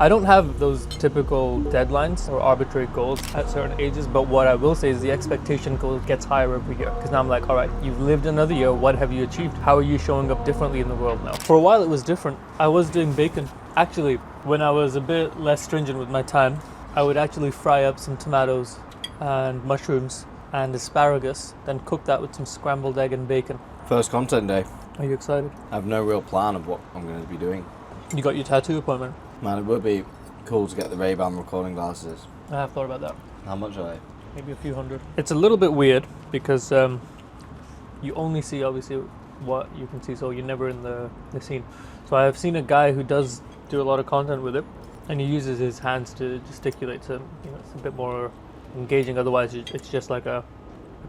I don't have those typical deadlines or arbitrary goals at certain ages, but what I will say is the expectation goal gets higher every year. Because now I'm like, all right, you've lived another year, what have you achieved? How are you showing up differently in the world now? For a while it was different. I was doing bacon. Actually, when I was a bit less stringent with my time, I would actually fry up some tomatoes and mushrooms and asparagus, then cook that with some scrambled egg and bacon. First content day. Are you excited? I have no real plan of what I'm going to be doing. You got your tattoo appointment? Man, it would be cool to get the Ray-Ban recording glasses. I have thought about that. How much are they? Maybe a few hundred. It's a little bit weird because you only see obviously what you can see, so you're never in the scene. So I've seen a guy who does do a lot of content with it, and he uses his hands to gesticulate, so it's a bit more engaging. Otherwise it's just like a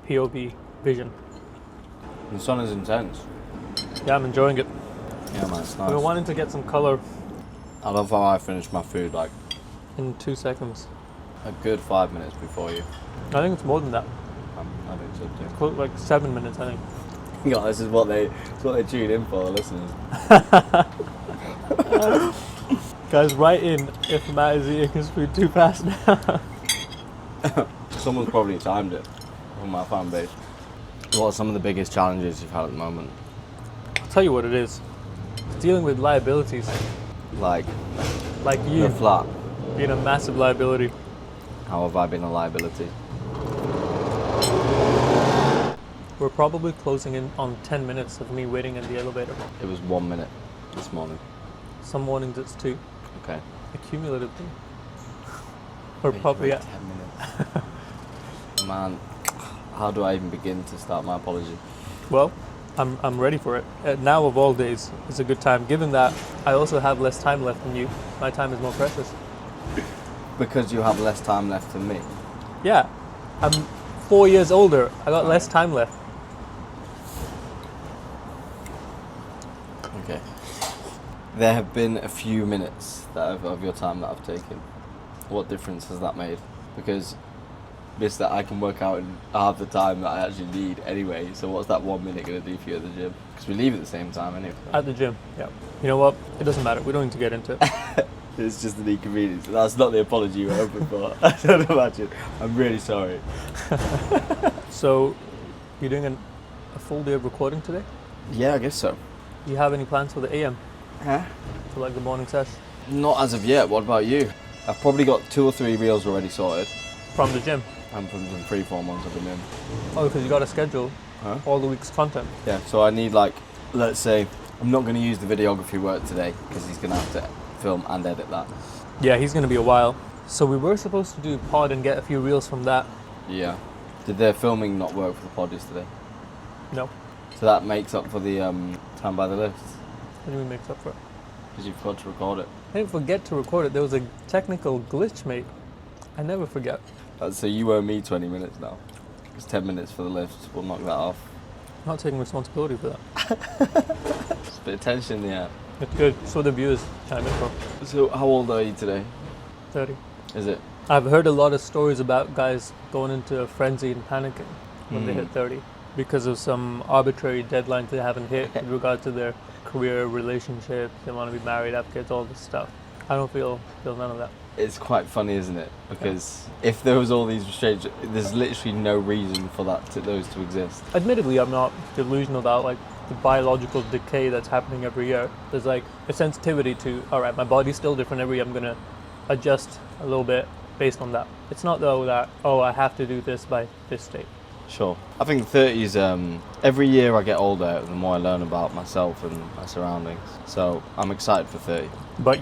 POV vision. The sun is intense. Yeah, I'm enjoying it. Yeah, man, it's nice. We were wanting to get some color I love how I finish my food like in 2 seconds. a good 5 minutes before you. I think it's more than that. I think so too. Close, like 7 minutes, I think. Yeah, this is what they tune in for, the listeners. Guys, write in if Matt is eating his food too fast now. Someone's probably timed it on my fan base. What are some of the biggest challenges you've had at the moment? I'll tell you what it is. It's dealing with liabilities. Like You the flat. being a massive liability. How have I been a liability? We're probably closing in on 10 minutes of me waiting in the elevator. It was 1 minute this morning. Some mornings it's 2. Okay. Accumulatively. We're probably at 10 minutes. Man, how do I even begin to start my apology? Well, I'm ready for it. Now of all days is a good time. Given that I also have less time left than you, my time is more precious. Because you have less time left than me. Yeah, I'm 4 years older. I got less time left. Okay. There have been a few minutes of your time that I've taken. What difference has that made? Because that I can work out in half the time that I actually need anyway. So what's that 1 minute going to do for you at the gym? Because we leave at the same time anyway. At the gym, yeah. You know what? It doesn't matter. We don't need to get into it. It's just an inconvenience. That's not the apology you were hoping for. I don't imagine. I'm really sorry. So, you're doing a full day of recording today? Yeah, I guess so. Do you have any plans for the AM? Huh? For like the morning sesh? Not as of yet. What about you? I've probably got 2 or 3 reels already sorted. From the gym? I'm from some freeform ones I've been in. Oh, because you got to schedule all the week's content. Yeah, so I need let's say, I'm not going to use the videography work today because he's going to have to film and edit that. Yeah, he's going to be a while. So we were supposed to do pod and get a few reels from that. Yeah. Did their filming not work for the pod yesterday? No. So that makes up for the time by the list? What do you mean makes up for it? Because you forgot to record it. I didn't forget to record it. There was a technical glitch, mate. I never forget. So you owe me 20 minutes now. It's 10 minutes for the lift. We'll knock that off. I'm not taking responsibility for that. Just a bit of tension in the air. It's good. So the viewers chime in from. So how old are you today? 30. Is it? I've heard a lot of stories about guys going into a frenzy and panicking when they hit 30 because of some arbitrary deadlines they haven't hit with regard to their career, relationships, they want to be married, have kids, all this stuff. I don't feel none of that. It's quite funny, isn't it? Because if there was all these restraints, there's literally no reason for those to exist. Admittedly, I'm not delusional about the biological decay that's happening every year. There's a sensitivity to, all right, my body's still different every year, I'm going to adjust a little bit based on that. It's not though that, I have to do this by this state. Sure. I think 30s, every year I get older, the more I learn about myself and my surroundings. So I'm excited for 30. But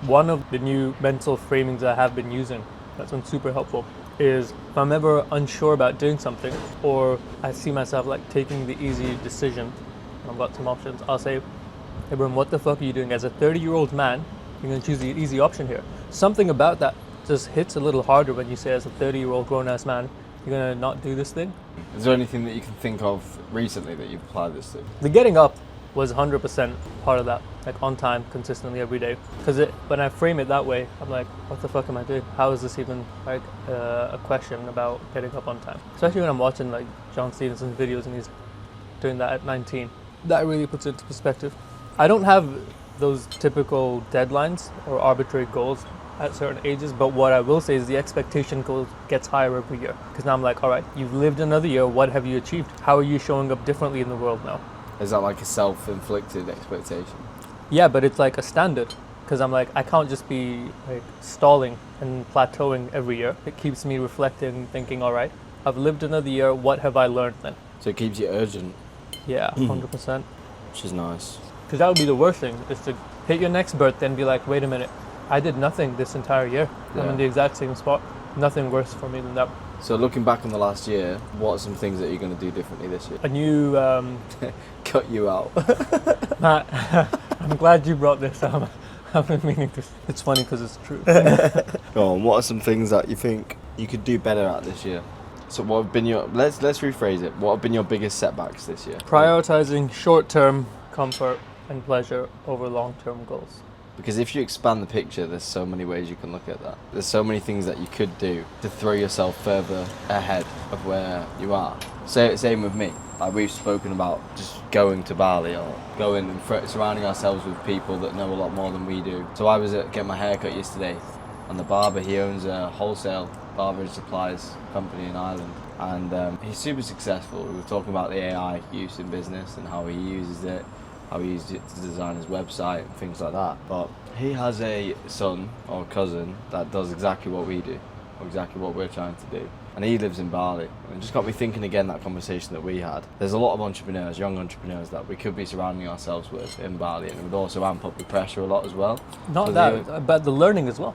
one of the new mental framings I have been using that's been super helpful is if I'm ever unsure about doing something or I see myself taking the easy decision, and I've got some options, I'll say, hey Brim, what the fuck are you doing? As a 30-year-old man, you're going to choose the easy option here. Something about that just hits a little harder when you say as a 30-year-old grown-ass man, you're going to not do this thing. Is there anything that you can think of recently that you've applied this to? The getting up was 100% part of that, on time, consistently every day. Because when I frame it that way, I'm like, what the fuck am I doing? How is this even a question about getting up on time? Especially when I'm watching John Stevenson's videos and he's doing that at 19. That really puts it into perspective. I don't have those typical deadlines or arbitrary goals at certain ages, but what I will say is the expectation goal gets higher every year. Because now I'm like, all right, you've lived another year, what have you achieved? How are you showing up differently in the world now? Is that like a self-inflicted expectation? Yeah, but it's like a standard. Because I'm like, I can't just be like stalling and plateauing every year. It keeps me reflecting, thinking, all right, I've lived another year, what have I learned then? So it keeps you urgent, Yeah, 100%. which is nice. Because that would be the worst thing, is to hit your next birthday and be like, wait a minute, I did nothing this entire year. I'm in the exact same spot. Nothing worse for me than that. So looking back on the last year, what are some things that you're going to do differently this year? A new, Cut you out. Matt, I'm glad you brought this up. I've been meaning to. It's funny because it's true. Go on, what are some things that you think you could do better at this year? So what have been your, let's rephrase it, what have been your biggest setbacks this year? Prioritizing short-term comfort and pleasure over long-term goals. Because if you expand the picture, there's so many ways you can look at that. There's so many things that you could do to throw yourself further ahead of where you are. So same with me. Like we've spoken about just going to Bali or going and surrounding ourselves with people that know a lot more than we do. So I was getting my hair cut yesterday, and the barber, he owns a wholesale barber supplies company in Ireland, and he's super successful. We were talking about the AI use in business and how he uses it, how he used it to design his website and things like that. But he has a son or cousin that does exactly what we do, or exactly what we're trying to do. And he lives in Bali. And it just got me thinking again, that conversation that we had. There's a lot of entrepreneurs, young entrepreneurs, that we could be surrounding ourselves with in Bali, and it would also amp up the pressure a lot as well. Not So that, but the learning as well.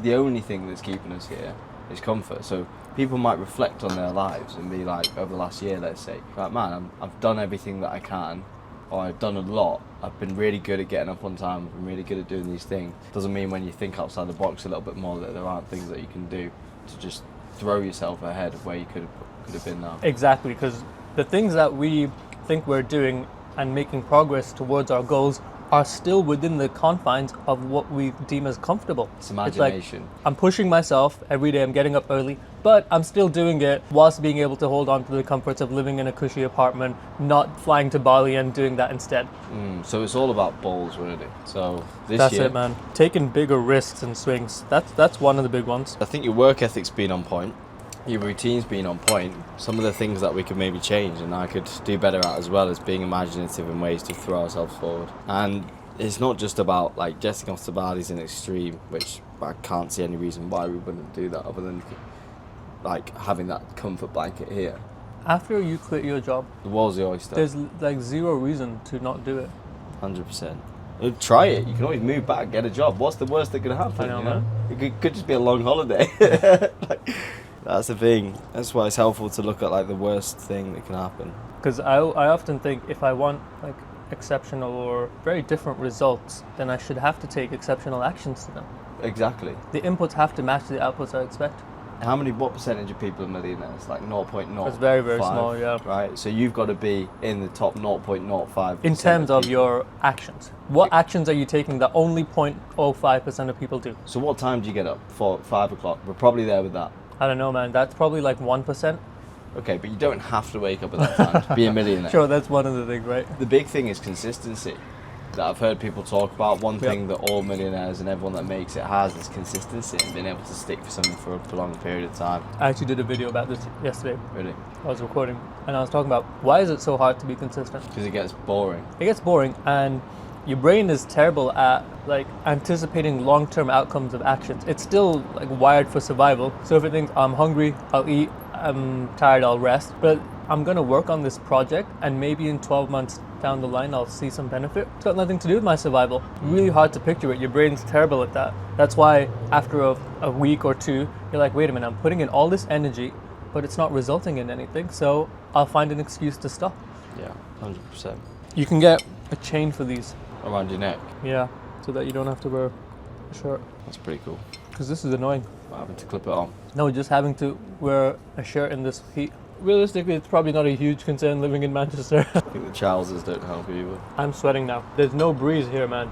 the only thing that's keeping us here is comfort. So people might reflect on their lives and be like, over the last year, let's say, like, man, I've done everything that I can, or I've done a lot. I've been really good at getting up on time. I've been really good at doing these things. Doesn't mean when you think outside the box a little bit more that there aren't things that you can do to just throw yourself ahead of where you could have been now. Exactly, because the things that we think we're doing and making progress towards our goals are still within the confines of what we deem as comfortable. It's imagination. Like, I'm pushing myself every day, I'm getting up early, but I'm still doing it whilst being able to hold on to the comforts of living in a cushy apartment, not flying to Bali and doing that instead. So it's all about balls, really. So That's year, it, man. Taking bigger risks and swings. That's one of the big ones. I think your work ethic's been on point. Your routine's been on point. Some of the things that we could maybe change and I could do better at as well, as being imaginative in ways to throw ourselves forward. And it's not just about like jetting off to Bali's an extreme, which I can't see any reason why we wouldn't do that other than like having that comfort blanket here. After you quit your job, The world's the oyster. there's like zero reason to not do it. 100%. Try it. You can always move back, get a job. What's the worst that could happen? I know, you know? man. It could just be a long holiday. Like, that's the thing. That's why it's helpful to look at like the worst thing that can happen. Because I often think if I want like exceptional or very different results, then I should have to take exceptional actions to them. Exactly. The inputs have to match the outputs I expect. What percentage of people are millionaires? Like 0.05. It's very, very small, yeah. Right. So you've got to be in the top 0.05. In terms of your actions. What actions are you taking that only 0.05% of people do? So what time do you get up? 5 o'clock. We're probably there with that. I don't know, man. That's probably like 1%. Okay, but you don't have to wake up at that time to be a millionaire. Sure, that's one of the things, right? The big thing is consistency. That I've heard people talk about. One thing that all millionaires and everyone that makes it has is consistency and being able to stick for something for a prolonged period of time. I actually did a video about this yesterday. Really? I was recording and I was talking about why is it so hard to be consistent? Because it gets boring. It gets boring and your brain is terrible at like anticipating long-term outcomes of actions. It's still like wired for survival. So if it thinks I'm hungry, I'll eat, I'm tired, I'll rest. But I'm gonna work on this project and maybe in 12 months down the line I'll see some benefit. It's got nothing to do with my survival. Really hard to picture it. Your brain's terrible at that. That's why after a week or two, you're like, wait a minute, I'm putting in all this energy, but it's not resulting in anything. So I'll find an excuse to stop. Yeah, 100%. You can get a chain for these. Around your neck. Yeah, so that you don't have to wear a shirt. That's pretty cool. Because this is annoying. Not having to clip it on. No, just having to wear a shirt in this heat. Realistically, it's probably not a huge concern living in Manchester. I think the trousers don't help either. I'm sweating now. There's no breeze here, man.